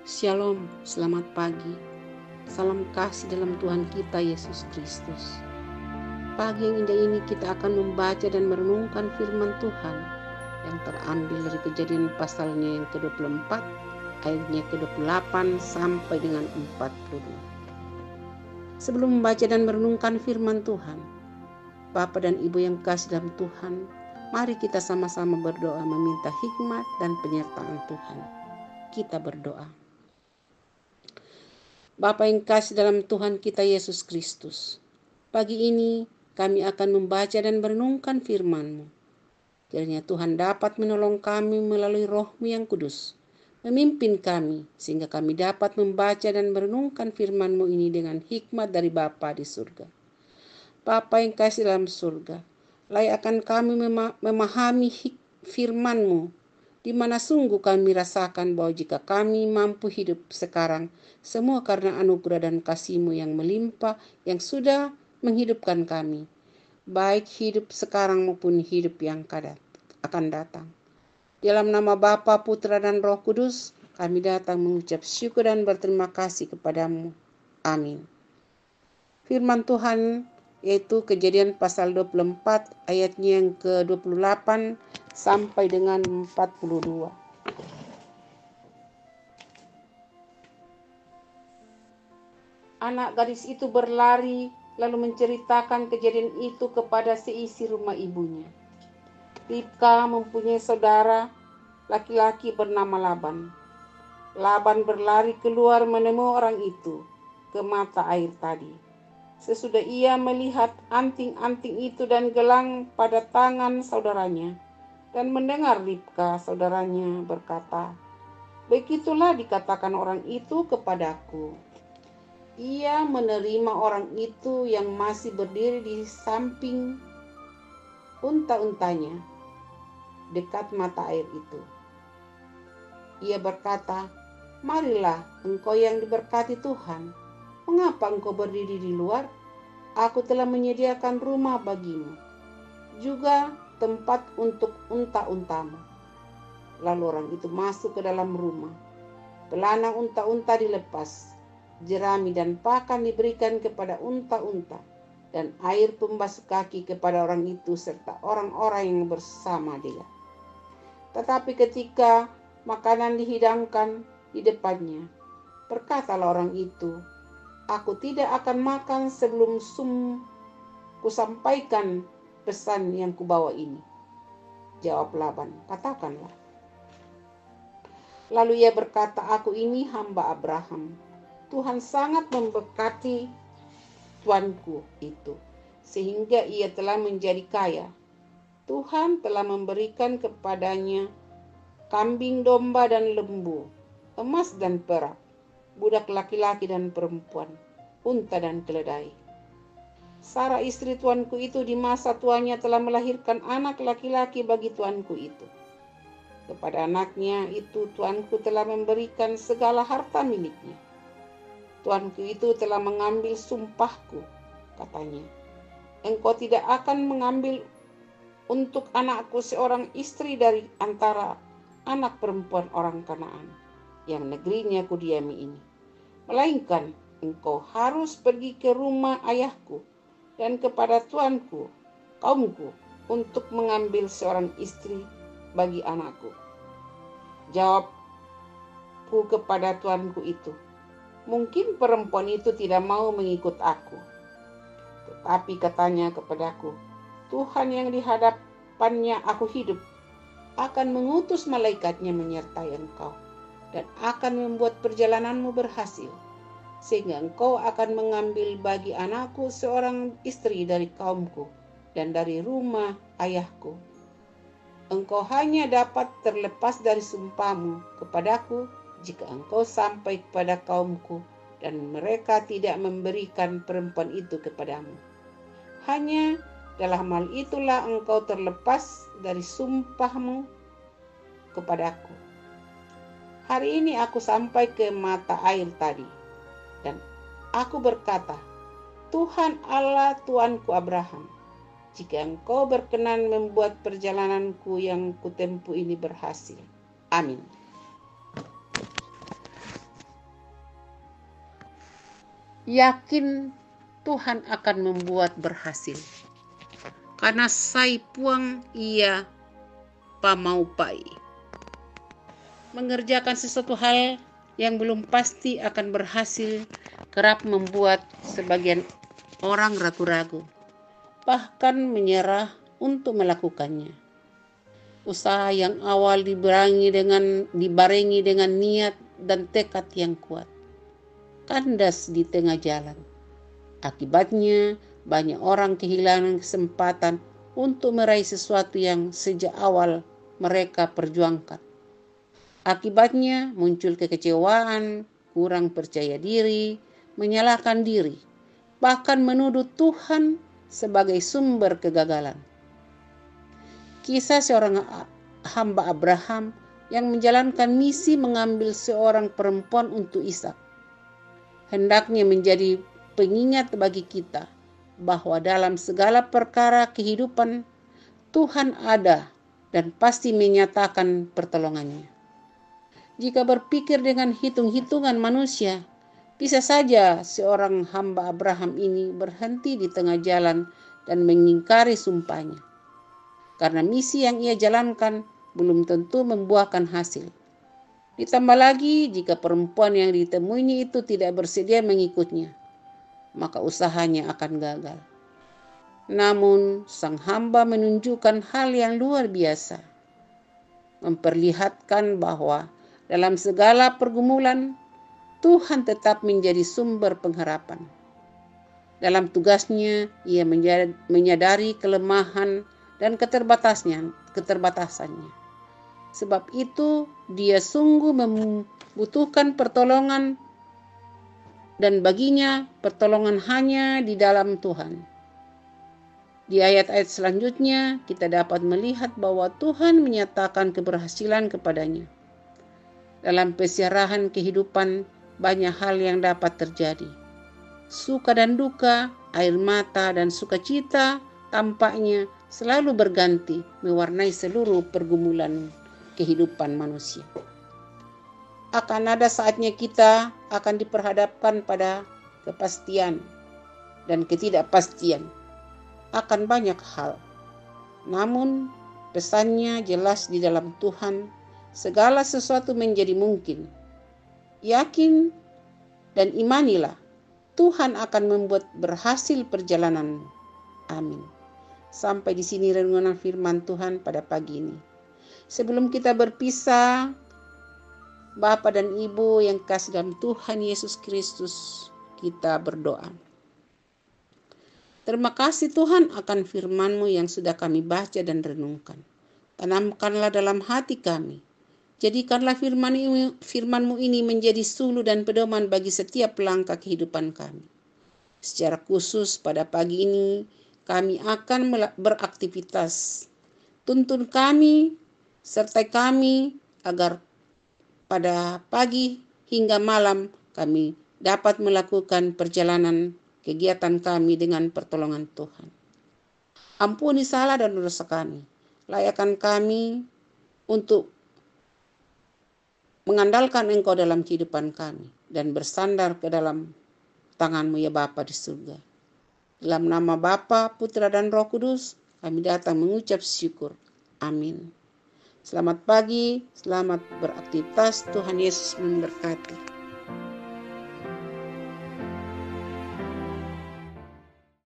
Shalom, selamat pagi. Salam kasih dalam Tuhan kita Yesus Kristus. Pagi yang indah ini kita akan membaca dan merenungkan firman Tuhan yang terambil dari Kejadian pasalnya yang ke-24, ayatnya ke-28 sampai dengan 42. Sebelum membaca dan merenungkan firman Tuhan, Bapak dan Ibu yang kasih dalam Tuhan, mari kita sama-sama berdoa meminta hikmat dan penyertaan Tuhan. Kita berdoa. Bapa yang kasih dalam Tuhan kita Yesus Kristus, pagi ini kami akan membaca dan merenungkan firman-Mu. Kiranya Tuhan dapat menolong kami melalui Roh-Mu yang kudus, memimpin kami sehingga kami dapat membaca dan merenungkan firman-Mu ini dengan hikmat dari Bapa di surga. Bapa yang kasih dalam surga, layak akan kami memahami firman-Mu, di mana sungguh kami rasakan bahwa jika kami mampu hidup sekarang, semua karena anugerah dan kasih-Mu yang melimpah yang sudah menghidupkan kami, baik hidup sekarang maupun hidup yang akan datang. Dalam nama Bapa, Putra, dan Roh Kudus, kami datang mengucap syukur dan berterima kasih kepadamu. Amin. Firman Tuhan yaitu Kejadian pasal 24 ayatnya yang ke-28 sampai dengan 42. Anak gadis itu berlari lalu menceritakan kejadian itu kepada seisi rumah ibunya. Ribka mempunyai saudara laki-laki bernama Laban. Laban berlari keluar menemui orang itu ke mata air tadi. Sesudah ia melihat anting-anting itu dan gelang pada tangan saudaranya, dan mendengar Ribka saudaranya berkata, "Begitulah dikatakan orang itu kepadaku." Ia menerima orang itu yang masih berdiri di samping unta-untanya dekat mata air itu. Ia berkata, "Marilah engkau yang diberkati Tuhan. Mengapa engkau berdiri di luar? Aku telah menyediakan rumah bagimu, juga tempat untuk unta-untamu." Lalu orang itu masuk ke dalam rumah. Pelanang unta-unta dilepas, jerami dan pakan diberikan kepada unta-unta, dan air pembasuh kaki kepada orang itu serta orang-orang yang bersama dia. Tetapi ketika makanan dihidangkan di depannya, berkatalah orang itu, "Aku tidak akan makan sebelum kusampaikan pesan yang kubawa ini." Jawab Laban, "Katakanlah." Lalu ia berkata, "Aku ini hamba Abraham. Tuhan sangat memberkati tuanku itu, sehingga ia telah menjadi kaya. Tuhan telah memberikan kepadanya kambing, domba, dan lembu, emas dan perak, budak laki-laki dan perempuan, unta dan keledai. Sarah istri tuanku itu di masa tuannya telah melahirkan anak laki-laki bagi tuanku itu. Kepada anaknya itu tuanku telah memberikan segala harta miliknya. Tuanku itu telah mengambil sumpahku," katanya, "engkau tidak akan mengambil untuk anakku seorang istri dari antara anak perempuan orang Kanaan yang negerinya kudiami ini. Melainkan engkau harus pergi ke rumah ayahku dan kepada tuanku, kaumku, untuk mengambil seorang istri bagi anakku." Jawabku kepada tuanku itu, "Mungkin perempuan itu tidak mau mengikut aku." Tetapi katanya kepadaku, "Tuhan yang di hadapannya aku hidup, akan mengutus malaikatnya menyertai engkau, dan akan membuat perjalananmu berhasil, sehingga engkau akan mengambil bagi anakku seorang istri dari kaumku dan dari rumah ayahku. Engkau hanya dapat terlepas dari sumpahmu kepadaku jika engkau sampai kepada kaumku dan mereka tidak memberikan perempuan itu kepadamu. Hanya dalam hal itulah engkau terlepas dari sumpahmu kepadaku. Hari ini aku sampai ke mata air tadi, dan aku berkata, Tuhan Allah Tuanku Abraham, jika engkau berkenan membuat perjalananku yang kutempuh ini berhasil. Amin." yakin Tuhan akan membuat berhasil. Karena sai puang ia pamau pai. Mengerjakan sesuatu hal yang belum pasti akan berhasil kerap membuat sebagian orang ragu-ragu, bahkan menyerah untuk melakukannya. Usaha yang awal dibarengi dengan niat dan tekad yang kuat, kandas di tengah jalan. Akibatnya, banyak orang kehilangan kesempatan untuk meraih sesuatu yang sejak awal mereka perjuangkan. Akibatnya, muncul kekecewaan, kurang percaya diri, menyalahkan diri, bahkan menuduh Tuhan sebagai sumber kegagalan. Kisah seorang hamba Abraham yang menjalankan misi mengambil seorang perempuan untuk Ishak hendaknya menjadi pengingat bagi kita bahwa dalam segala perkara kehidupan Tuhan ada dan pasti menyatakan pertolongannya. Jika berpikir dengan hitung-hitungan manusia, bisa saja seorang hamba Abraham ini berhenti di tengah jalan dan mengingkari sumpahnya. Karena misi yang ia jalankan belum tentu membuahkan hasil. Ditambah lagi jika perempuan yang ditemuinya itu tidak bersedia mengikutnya, maka usahanya akan gagal. Namun sang hamba menunjukkan hal yang luar biasa, memperlihatkan bahwa dalam segala pergumulan Tuhan tetap menjadi sumber pengharapan. Dalam tugasnya ia menyadari kelemahan dan keterbatasannya. Sebab itu dia sungguh membutuhkan pertolongan, dan baginya pertolongan hanya di dalam Tuhan. Di ayat-ayat selanjutnya kita dapat melihat bahwa Tuhan menyatakan keberhasilan kepadanya. Dalam peserahan kehidupan banyak hal yang dapat terjadi. Suka dan duka, air mata dan sukacita tampaknya selalu berganti mewarnai seluruh pergumulan kehidupan manusia. Akan ada saatnya kita akan diperhadapkan pada kepastian dan ketidakpastian akan banyak hal. Namun pesannya jelas di dalam Tuhan, segala sesuatu menjadi mungkin. Yakin dan imanilah, Tuhan akan membuat berhasil perjalananmu. Amin. Sampai di sini renungan firman Tuhan pada pagi ini. Sebelum kita berpisah, Bapa dan Ibu yang kasih dalam Tuhan Yesus Kristus, kita berdoa. Terima kasih Tuhan akan firman-Mu yang sudah kami baca dan renungkan. Tanamkanlah dalam hati kami. Jadikanlah firman-Mu ini menjadi suluh dan pedoman bagi setiap langkah kehidupan kami. Secara khusus pada pagi ini kami akan beraktivitas. Tuntun kami, sertai kami agar pada pagi hingga malam kami dapat melakukan perjalanan kegiatan kami dengan pertolongan Tuhan. Ampuni salah dan dosa kami. Layakkan kami untuk mengandalkan Engkau dalam kehidupan kami dan bersandar ke dalam tangan-Mu ya Bapa di surga. Dalam nama Bapa, Putra dan Roh Kudus, kami datang mengucap syukur. Amin. Selamat pagi, selamat beraktivitas. Tuhan Yesus memberkati.